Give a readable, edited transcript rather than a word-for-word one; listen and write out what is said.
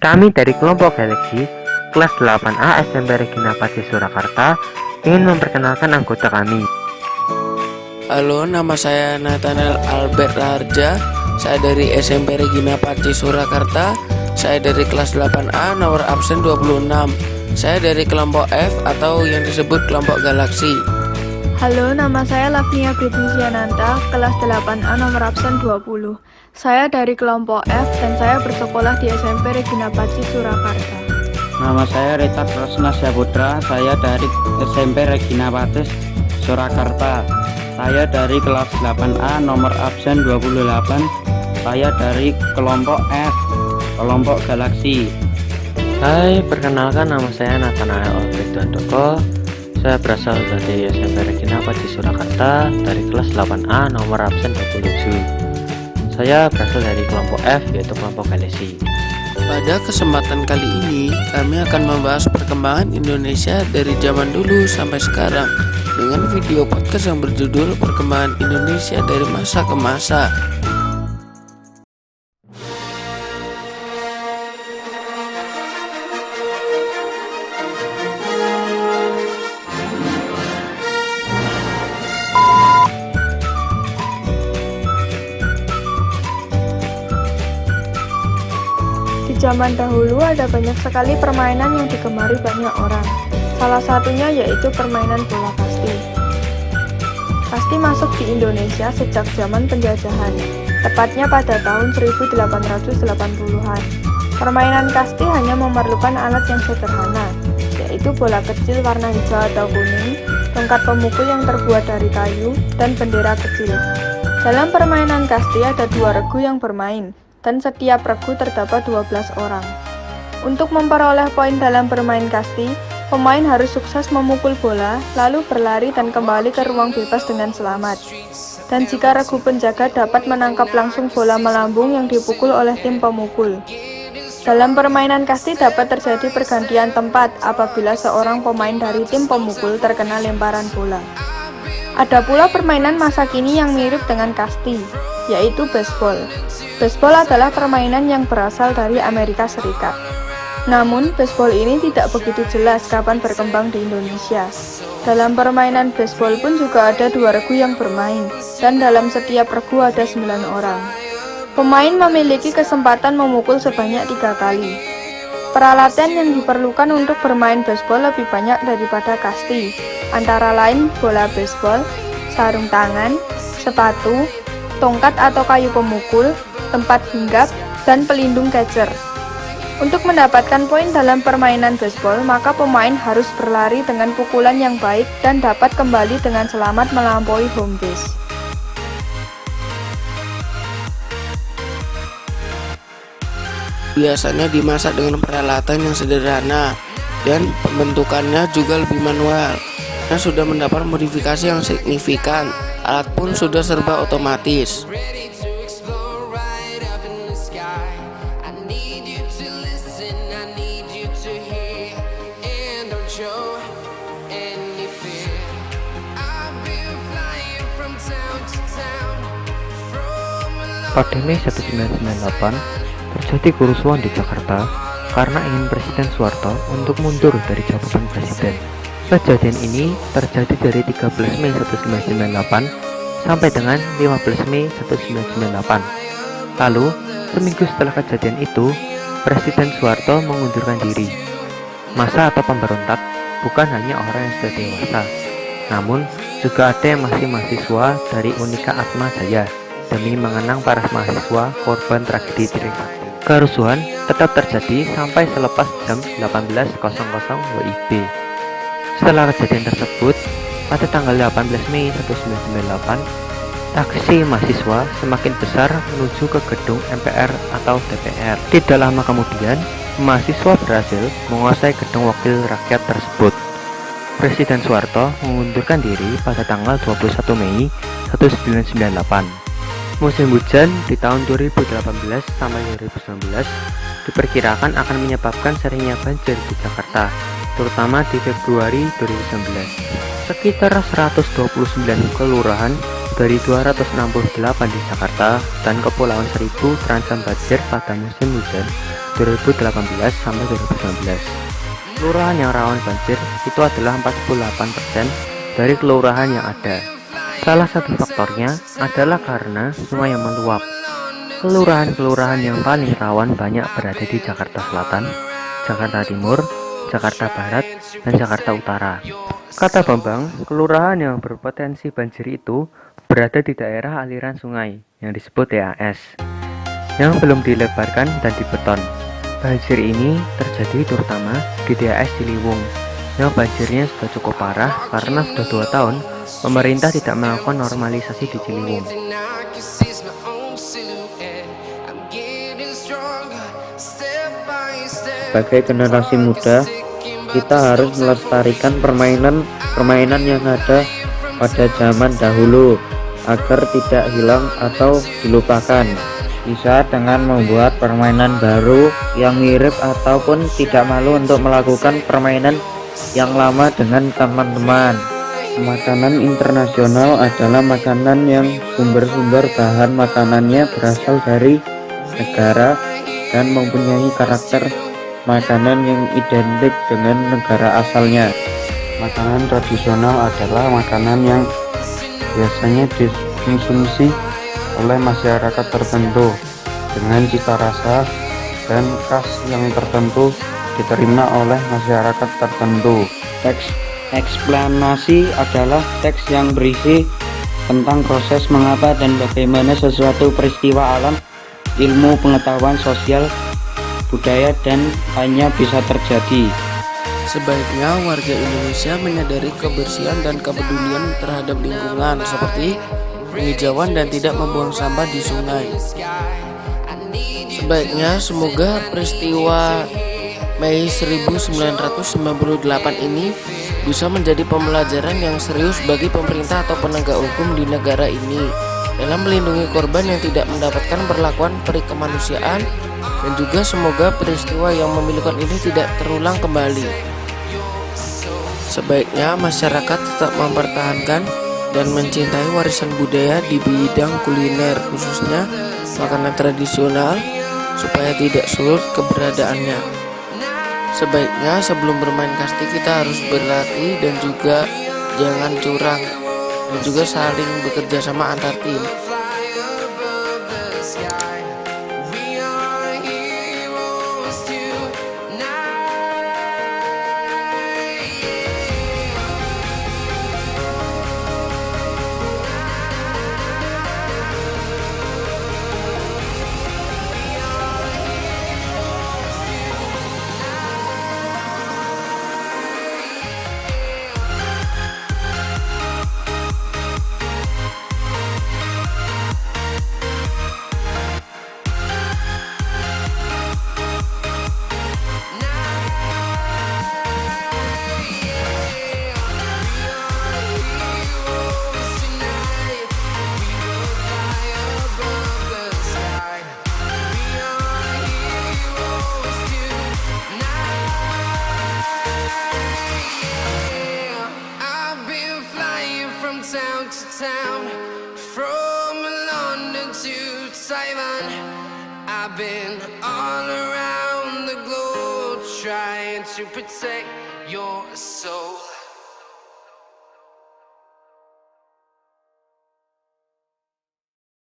Kami dari kelompok Galaxy kelas 8A SMP Regina Pacis Surakarta ingin memperkenalkan anggota kami. Halo, nama saya Nathanael Albert Raharja. Saya dari SMP Regina Pacis Surakarta. Saya dari kelas 8A, nomor absen 26. Saya dari kelompok F atau yang disebut kelompok Galaksi. Halo, nama saya Lavnia Britisiananta, kelas 8A nomor absen 20. Saya dari kelompok F dan saya bersekolah di SMP Regina Pacis Surakarta. Nama saya Rita Krasna Syaputra, saya dari SMP Regina Pacis Surakarta. Saya dari kelas 8A nomor absen 28. Saya dari kelompok F, kelompok Galaksi. Hai, perkenalkan nama saya Nathanael Albert Handoko. Saya berasal dari SMP Regina Pacis Surakarta dari kelas 8A nomor absen 27. Saya berasal dari kelompok F yaitu kelompok Galaksi. Pada kesempatan kali ini, kami akan membahas perkembangan Indonesia dari zaman dulu sampai sekarang dengan video podcast yang berjudul Perkembangan Indonesia dari Masa ke Masa. Di zaman dahulu ada banyak sekali permainan yang digemari banyak orang. Salah satunya yaitu permainan bola kasti. Kasti masuk di Indonesia sejak zaman penjajahan, tepatnya pada tahun 1880-an. Permainan kasti hanya memerlukan alat yang sederhana, yaitu bola kecil warna hijau atau kuning, tongkat pemukul yang terbuat dari kayu, dan bendera kecil. Dalam permainan kasti ada 2 regu yang bermain, dan setiap regu terdapat 12 orang. Untuk memperoleh poin dalam bermain kasti, pemain harus sukses memukul bola, lalu berlari dan kembali ke ruang bebas dengan selamat. Dan jika regu penjaga dapat menangkap langsung bola melambung yang dipukul oleh tim pemukul. Dalam permainan kasti dapat terjadi pergantian tempat apabila seorang pemain dari tim pemukul terkena lemparan bola. Ada pula permainan masa kini yang mirip dengan kasti, yaitu baseball. Baseball adalah permainan yang berasal dari Amerika Serikat. Namun, baseball ini tidak begitu jelas kapan berkembang di Indonesia. Dalam permainan baseball pun juga ada 2 regu yang bermain, dan dalam setiap regu ada 9 orang. Pemain memiliki kesempatan memukul sebanyak 3 kali. Peralatan yang diperlukan untuk bermain baseball lebih banyak daripada kasti, antara lain bola baseball, sarung tangan, sepatu, tongkat atau kayu pemukul, tempat hinggap, dan pelindung catcher. Untuk mendapatkan poin dalam permainan baseball, maka pemain harus berlari dengan pukulan yang baik dan dapat kembali dengan selamat melampaui home base. Biasanya dimasak dengan peralatan yang sederhana dan pembentukannya juga lebih manual. Karena sudah mendapat modifikasi yang signifikan, alat pun sudah serba otomatis. Pada Mei 1998, terjadi kerusuhan di Jakarta karena ingin Presiden Soeharto untuk mundur dari jabatan presiden. Kejadian ini terjadi dari 13 Mei 1998 sampai dengan 15 Mei 1998. Lalu, seminggu setelah kejadian itu, Presiden Soeharto mengundurkan diri. Massa atau pemberontak bukan hanya orang yang sudah dewasa, namun juga ada yang masih mahasiswa dari Unika Atma Jaya demi mengenang para mahasiswa korban tragedi Trisakti. Kerusuhan tetap terjadi sampai selepas jam 18.00 WIB. Setelah kejadian tersebut, pada tanggal 18 Mei 1998, aksi mahasiswa semakin besar menuju ke gedung MPR atau DPR. Tidak lama kemudian, mahasiswa berhasil menguasai gedung wakil rakyat tersebut. Presiden Soeharto mengundurkan diri pada tanggal 21 Mei 1998. Musim hujan di tahun 2018 sampai 2019 diperkirakan akan menyebabkan seringnya banjir di Jakarta, terutama di Februari 2019. Sekitar 129 kelurahan dari 268 di Jakarta dan Kepulauan Seribu terancam banjir pada musim hujan 2018 sampai 2019. Kelurahan yang rawan banjir itu adalah 48% dari kelurahan yang ada. Salah satu faktornya adalah karena sungai yang meluap. Kelurahan-kelurahan yang paling rawan banyak berada di Jakarta Selatan, Jakarta Timur, Jakarta Barat, dan Jakarta Utara. Kata Bambang, kelurahan yang berpotensi banjir itu berada di daerah aliran sungai yang disebut DAS, yang belum dilebarkan dan dibeton. Banjir ini terjadi terutama di DAS Ciliwung, yang banjirnya sudah cukup parah karena sudah 2 tahun pemerintah tidak melakukan normalisasi di Ciliwung. Sebagai generasi muda, kita harus melestarikan permainan yang ada pada zaman dahulu agar tidak hilang atau dilupakan. Bisa dengan membuat permainan baru yang mirip ataupun tidak malu untuk melakukan permainan yang lama dengan teman-teman. Makanan internasional adalah makanan yang sumber-sumber bahan makanannya berasal dari negara dan mempunyai karakter makanan yang identik dengan negara asalnya. Makanan tradisional adalah makanan yang biasanya dikonsumsi oleh masyarakat tertentu dengan cita rasa dan khas yang tertentu diterima oleh masyarakat tertentu. Teks eksplanasi adalah teks yang berisi tentang proses mengapa dan bagaimana sesuatu peristiwa alam, ilmu, pengetahuan sosial, budaya, dan lainnya bisa terjadi. Sebaiknya warga Indonesia menyadari kebersihan dan kepedulian terhadap lingkungan seperti penghijauan dan tidak membuang sampah di sungai. Sebaiknya semoga peristiwa Mei 1998 ini bisa menjadi pembelajaran yang serius bagi pemerintah atau penegak hukum di negara ini dalam melindungi korban yang tidak mendapatkan perlakuan peri kemanusiaan, dan juga semoga peristiwa yang memilukan ini tidak terulang kembali. Sebaiknya masyarakat tetap mempertahankan dan mencintai warisan budaya di bidang kuliner, khususnya makanan tradisional, supaya tidak surut keberadaannya. Sebaiknya sebelum bermain kasti kita harus berlatih dan juga jangan curang, dan juga saling bekerja sama antar tim. Town to town, from London to Taiwan, I've been all around the globe trying to protect your soul.